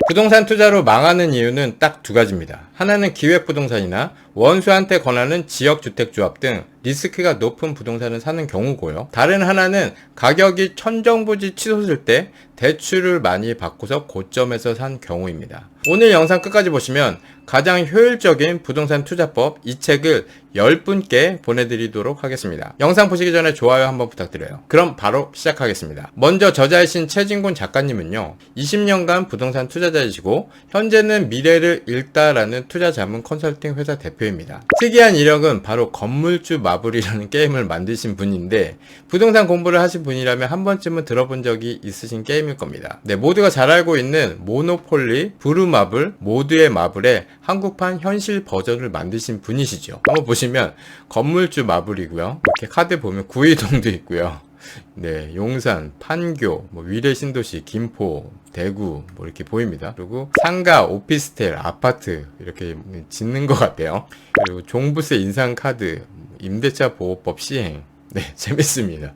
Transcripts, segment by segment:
부동산 투자로 망하는 이유는 딱 두 가지입니다. 하나는 기획부동산이나 원수한테 권하는 지역주택조합 등 리스크가 높은 부동산을 사는 경우고요. 다른 하나는 가격이 천정부지 치솟을 때 대출을 많이 받고서 고점에서 산 경우입니다. 오늘 영상 끝까지 보시면 가장 효율적인 부동산 투자법 이 책을 10분께 보내드리도록 하겠습니다. 영상 보시기 전에 좋아요 한번 부탁드려요. 그럼 바로 시작하겠습니다. 먼저 저자이신 최진곤 작가님은요, 20년간 부동산 투자자이시고 현재는 미래를 읽다라는 투자 자문 컨설팅 회사 대표입니다. 특이한 이력은 바로 건물주 마블이라는 게임을 만드신 분인데, 부동산 공부를 하신 분이라면 한 번쯤은 들어본 적이 있으신 게임일 겁니다. 네, 모두가 잘 알고 있는 모노폴리, 브루마블, 모두의 마블의 한국판 현실 버전을 만드신 분이시죠. 한번 보시면 건물주 마블이고요. 이렇게 카드 보면 구이동도 있고요. 네, 용산, 판교, 위례 신도시, 김포, 대구 이렇게 보입니다. 그리고 상가, 오피스텔, 아파트 이렇게 짓는 것 같아요. 그리고 종부세 인상카드, 임대차 보호법 시행. 네, 재밌습니다.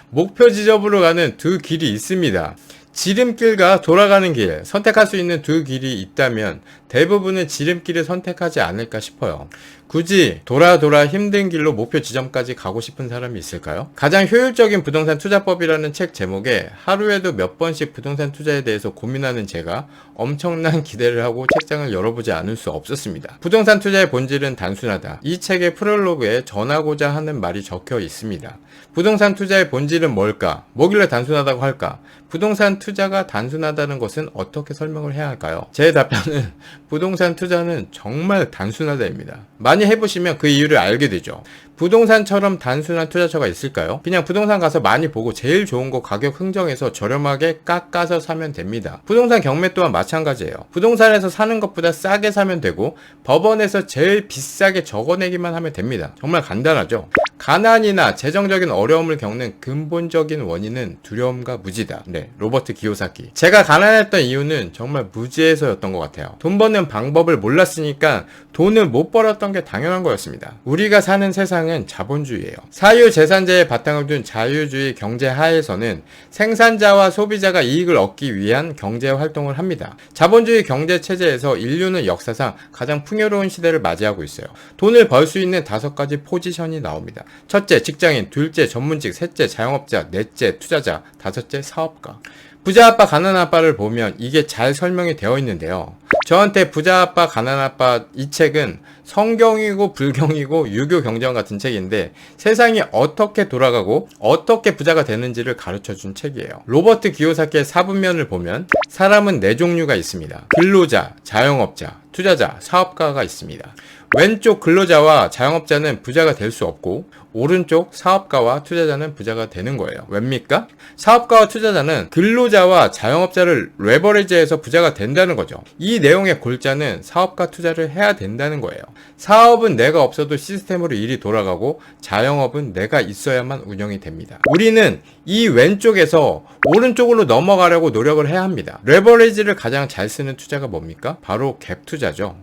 목표 지점으로 가는 두 길이 있습니다. 지름길과 돌아가는 길, 선택할 수 있는 두 길이 있다면 대부분은 지름길을 선택하지 않을까 싶어요. 굳이 돌아 힘든 길로 목표 지점까지 가고 싶은 사람이 있을까요? 가장 효율적인 부동산 투자법이라는 책 제목에 하루에도 몇 번씩 부동산 투자에 대해서 고민하는 제가 엄청난 기대를 하고 책장을 열어보지 않을 수 없었습니다. 부동산 투자의 본질은 단순하다. 이 책의 프롤로그에 전하고자 하는 말이 적혀 있습니다. 부동산 투자의 본질은 뭘까? 뭐길래 단순하다고 할까? 부동산 투자가 단순하다는 것은 어떻게 설명을 해야 할까요? 제 답변은 부동산 투자는 정말 단순하다입니다. 많이 해보시면 그 이유를 알게 되죠. 부동산처럼 단순한 투자처가 있을까요? 그냥 부동산 가서 많이 보고 제일 좋은 거 가격 흥정해서 저렴하게 깎아서 사면 됩니다. 부동산 경매 또한 마찬가지예요. 부동산에서 사는 것보다 싸게 사면 되고 법원에서 제일 비싸게 적어내기만 하면 됩니다. 정말 간단하죠? 가난이나 재정적인 어려움을 겪는 근본적인 원인은 두려움과 무지다. 네, 로버트 기요사키. 제가 가난했던 이유는 정말 무지해서였던 것 같아요. 돈 버는 방법을 몰랐으니까 돈을 못 벌었던 게 당연한 거였습니다. 우리가 사는 세상은 자본주의예요. 사유재산제에 바탕을 둔 자유주의 경제 하에서는 생산자와 소비자가 이익을 얻기 위한 경제 활동을 합니다. 자본주의 경제 체제에서 인류는 역사상 가장 풍요로운 시대를 맞이하고 있어요. 돈을 벌 수 있는 5가지 포지션이 나옵니다. 첫째, 직장인. 둘째, 전문직. 셋째, 자영업자. 넷째, 투자자. 다섯째, 사업가. 부자 아빠 가난 아빠를 보면 이게 잘 설명이 되어 있는데요. 저한테 부자 아빠 가난 아빠 이 책은 성경이고 불경이고 유교 경전 같은 책인데 세상이 어떻게 돌아가고 어떻게 부자가 되는지를 가르쳐준 책이에요. 로버트 기요사키의 사분면을 보면 사람은 4종류가 있습니다. 근로자, 자영업자, 투자자, 사업가가 있습니다. 왼쪽 근로자와 자영업자는 부자가 될 수 없고 오른쪽 사업가와 투자자는 부자가 되는 거예요. 왜입니까? 사업가와 투자자는 근로자와 자영업자를 레버리지해서 부자가 된다는 거죠. 이 내용의 골자는 사업가 투자를 해야 된다는 거예요. 사업은 내가 없어도 시스템으로 일이 돌아가고 자영업은 내가 있어야만 운영이 됩니다. 우리는 이 왼쪽에서 오른쪽으로 넘어가려고 노력을 해야 합니다. 레버리지를 가장 잘 쓰는 투자가 뭡니까? 바로 갭 투자죠.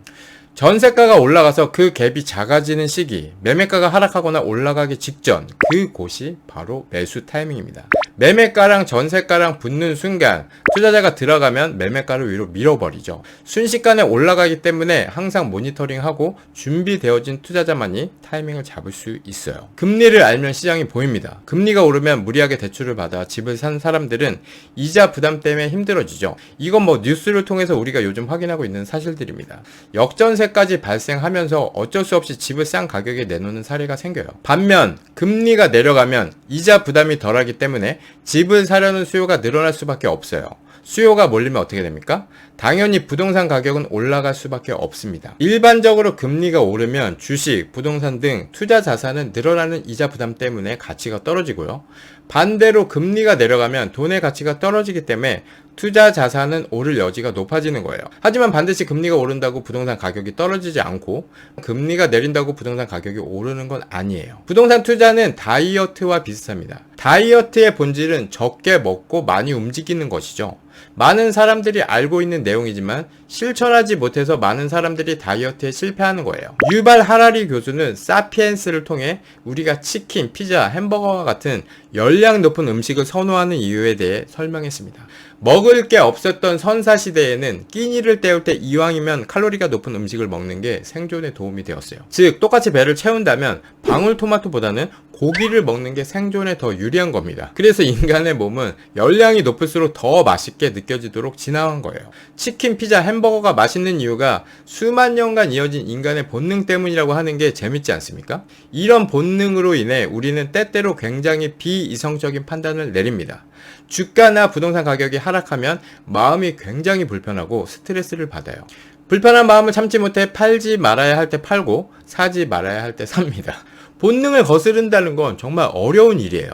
전세가가 올라가서 그 갭이 작아지는 시기, 매매가가 하락하거나 올라가기 직전, 그곳이 바로 매수 타이밍입니다. 매매가랑 전세가랑 붙는 순간 투자자가 들어가면 매매가를 위로 밀어버리죠. 순식간에 올라가기 때문에 항상 모니터링하고 준비되어진 투자자만이 타이밍을 잡을 수 있어요. 금리를 알면 시장이 보입니다. 금리가 오르면 무리하게 대출을 받아 집을 산 사람들은 이자 부담 때문에 힘들어지죠. 이건 뉴스를 통해서 우리가 요즘 확인하고 있는 사실들입니다. 역전세까지 발생하면서 어쩔 수 없이 집을 싼 가격에 내놓는 사례가 생겨요. 반면 금리가 내려가면 이자 부담이 덜하기 때문에 집을 사려는 수요가 늘어날 수밖에 없어요. 수요가 몰리면 어떻게 됩니까? 당연히 부동산 가격은 올라갈 수밖에 없습니다. 일반적으로 금리가 오르면 주식, 부동산 등 투자 자산은 늘어나는 이자 부담 때문에 가치가 떨어지고요. 반대로 금리가 내려가면 돈의 가치가 떨어지기 때문에 투자 자산은 오를 여지가 높아지는 거예요. 하지만 반드시 금리가 오른다고 부동산 가격이 떨어지지 않고 금리가 내린다고 부동산 가격이 오르는 건 아니에요. 부동산 투자는 다이어트와 비슷합니다. 다이어트의 본질은 적게 먹고 많이 움직이는 것이죠. 많은 사람들이 알고 있는 내용이지만 실천하지 못해서 많은 사람들이 다이어트에 실패하는 거예요. 유발 하라리 교수는 사피엔스를 통해 우리가 치킨, 피자, 햄버거와 같은 열량 높은 음식을 선호하는 이유에 대해 설명했습니다. 먹을 게 없었던 선사시대에는 끼니를 때울 때 이왕이면 칼로리가 높은 음식을 먹는 게 생존에 도움이 되었어요. 즉 똑같이 배를 채운다면 방울토마토보다는 고기를 먹는 게 생존에 더 유리한 겁니다. 그래서 인간의 몸은 열량이 높을수록 더 맛있게 느껴지도록 진화한 거예요. 치킨, 피자, 햄버거가 맛있는 이유가 수만 년간 이어진 인간의 본능 때문이라고 하는 게 재밌지 않습니까? 이런 본능으로 인해 우리는 때때로 굉장히 비이성적인 판단을 내립니다. 주가나 부동산 가격이 하락하면 마음이 굉장히 불편하고 스트레스를 받아요. 불편한 마음을 참지 못해 팔지 말아야 할 때 팔고 사지 말아야 할 때 삽니다. 본능을 거스른다는 건 정말 어려운 일이에요.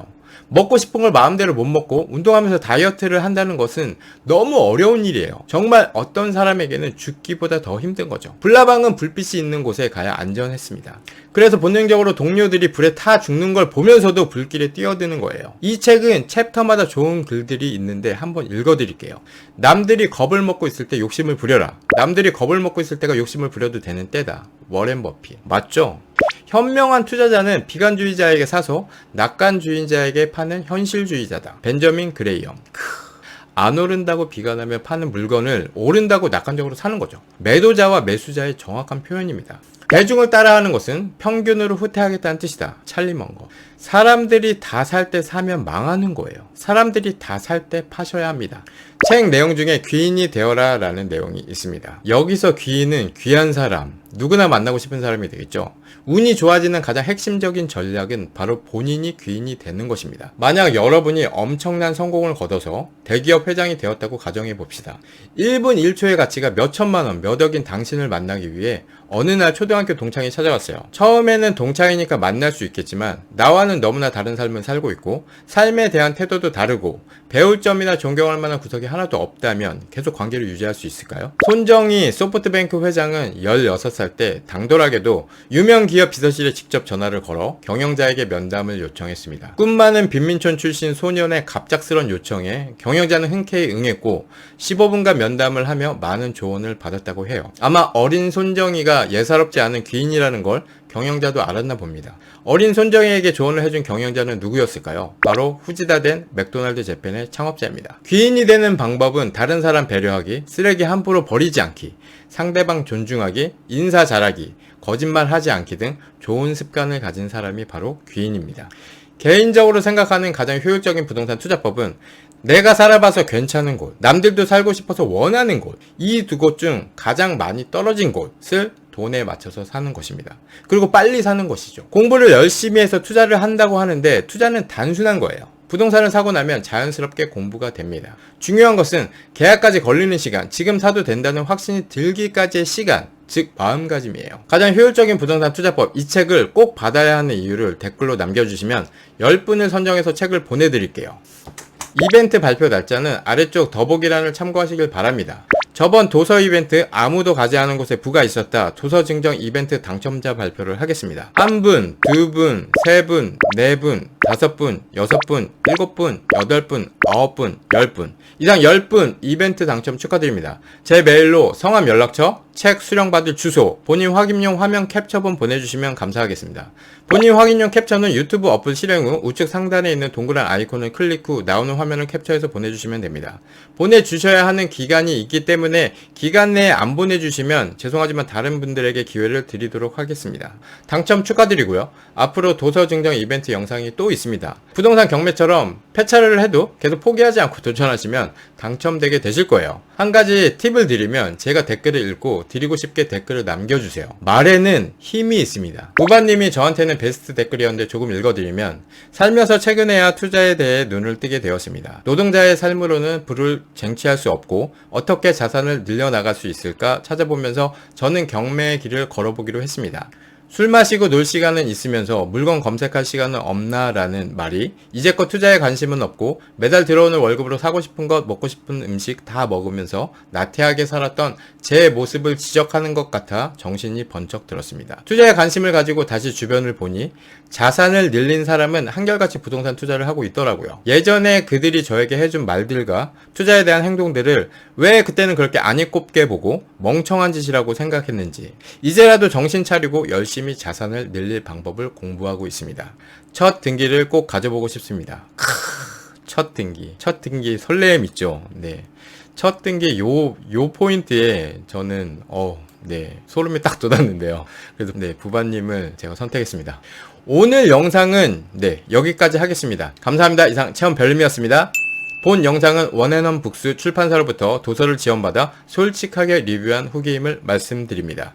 먹고 싶은 걸 마음대로 못 먹고 운동하면서 다이어트를 한다는 것은 너무 어려운 일이에요. 정말 어떤 사람에게는 죽기보다 더 힘든 거죠. 불나방은 불빛이 있는 곳에 가야 안전했습니다. 그래서 본능적으로 동료들이 불에 타 죽는 걸 보면서도 불길에 뛰어드는 거예요. 이 책은 챕터마다 좋은 글들이 있는데 한번 읽어드릴게요. 남들이 겁을 먹고 있을 때 욕심을 부려라. 남들이 겁을 먹고 있을 때가 욕심을 부려도 되는 때다. 워렌 버핏. 맞죠? 현명한 투자자는 비관주의자에게 사서 낙관주의자에게 파는 현실주의자다. 벤저민 그레이엄. 안 오른다고 비관하며 파는 물건을 오른다고 낙관적으로 사는 거죠. 매도자와 매수자의 정확한 표현입니다. 대중을 따라하는 것은 평균으로 후퇴하겠다는 뜻이다. 찰리 먼거. 사람들이 다 살 때 사면 망하는 거예요. 사람들이 다 살 때 파셔야 합니다. 책 내용 중에 귀인이 되어라 라는 내용이 있습니다. 여기서 귀인은 귀한 사람, 누구나 만나고 싶은 사람이 되겠죠. 운이 좋아지는 가장 핵심적인 전략은 바로 본인이 귀인이 되는 것입니다. 만약 여러분이 엄청난 성공을 거둬서 대기업 회장이 되었다고 가정해 봅시다. 1분 1초의 가치가 몇 천만 원, 몇 억인 당신을 만나기 위해 어느 날 초등학교 동창이 찾아왔어요. 처음에는 동창이니까 만날 수 있겠지만 나와는 너무나 다른 삶을 살고 있고 삶에 대한 태도도 다르고 배울 점이나 존경할 만한 구석이 하나도 없다면 계속 관계를 유지할 수 있을까요? 손정희 소프트뱅크 회장은 16살 때 당돌하게도 유명 기업 비서실에 직접 전화를 걸어 경영자에게 면담을 요청했습니다. 꿈 많은 빈민촌 출신 소년의 갑작스런 요청에 경영자는 흔쾌히 응했고 15분간 면담을 하며 많은 조언을 받았다고 해요. 아마 어린 손정희가 예사롭지 않은 귀인이라는 걸 경영자도 알았나 봅니다. 어린 손정희에게 조언을 해준 경영자는 누구였을까요? 바로 후지다 된 맥도날드 재팬의 창업자입니다. 귀인이 되는 방법은 다른 사람 배려하기, 쓰레기 함부로 버리지 않기, 상대방 존중하기, 인사 잘하기, 거짓말하지 않기 등 좋은 습관을 가진 사람이 바로 귀인입니다. 개인적으로 생각하는 가장 효율적인 부동산 투자법은 내가 살아봐서 괜찮은 곳, 남들도 살고 싶어서 원하는 곳, 이 두 곳 중 가장 많이 떨어진 곳을 돈에 맞춰서 사는 것입니다. 그리고 빨리 사는 것이죠. 공부를 열심히 해서 투자를 한다고 하는데 투자는 단순한 거예요. 부동산을 사고 나면 자연스럽게 공부가 됩니다. 중요한 것은 계약까지 걸리는 시간, 지금 사도 된다는 확신이 들기까지의 시간, 즉 마음가짐이에요. 가장 효율적인 부동산 투자법, 이 책을 꼭 받아야 하는 이유를 댓글로 남겨주시면 10분을 선정해서 책을 보내드릴게요. 이벤트 발표 날짜는 아래쪽 더보기란을 참고하시길 바랍니다. 저번 도서 이벤트 아무도 가지 않은 곳에 부가 있었다. 도서 증정 이벤트 당첨자 발표를 하겠습니다. 1분, 2분, 3분, 4분, 5분, 6분, 7분, 8분, 9분, 10분. 이상 10분 이벤트 당첨 축하드립니다. 제 메일로 성함 연락처, 책 수령받을 주소, 본인 확인용 화면 캡처본 보내주시면 감사하겠습니다. 본인 확인용 캡처는 유튜브 어플 실행 후 우측 상단에 있는 동그란 아이콘을 클릭 후 나오는 화면을 캡처해서 보내주시면 됩니다. 보내주셔야 하는 기간이 있기 때문에 기간 내에 안 보내주시면 죄송하지만 다른 분들에게 기회를 드리도록 하겠습니다. 당첨 축하드리고요. 앞으로 도서 증정 이벤트 영상이 또 있습니다. 부동산 경매처럼 폐차를 해도 계속 포기하지 않고 도전하시면 당첨되게 되실 거예요. 한 가지 팁을 드리면 제가 댓글을 읽고 드리고 싶게 댓글을 남겨주세요. 말에는 힘이 있습니다. 부바님이 저한테는 베스트 댓글이었는데 조금 읽어드리면 살면서 최근에야 투자에 대해 눈을 뜨게 되었습니다. 노동자의 삶으로는 부를 쟁취할 수 없고 어떻게 자산을 늘려나갈 수 있을까 찾아보면서 저는 경매의 길을 걸어보기로 했습니다. 술 마시고 놀 시간은 있으면서 물건 검색할 시간은 없나라는 말이 이제껏 투자에 관심은 없고 매달 들어오는 월급으로 사고 싶은 것, 먹고 싶은 음식 다 먹으면서 나태하게 살았던 제 모습을 지적하는 것 같아 정신이 번쩍 들었습니다. 투자에 관심을 가지고 다시 주변을 보니 자산을 늘린 사람은 한결같이 부동산 투자를 하고 있더라고요. 예전에 그들이 저에게 해준 말들과 투자에 대한 행동들을 왜 그때는 그렇게 안이 꼽게 보고 멍청한 짓이라고 생각했는지 이제라도 정신 차리고 열심히 자산을 늘릴 방법을 공부하고 있습니다. 첫 등기를 꼭 가져보고 싶습니다. 첫 등기 설렘 있죠. 네. 첫 등기 요 포인트에 저는 네, 소름이 딱 돋았는데요. 그래서 네, 부바님을 제가 선택했습니다. 오늘 영상은 네, 여기까지 하겠습니다. 감사합니다. 이상 체험 별님이었습니다. 본 영상은 원앤원 북스 출판사로부터 도서를 지원받아 솔직하게 리뷰한 후기임을 말씀드립니다.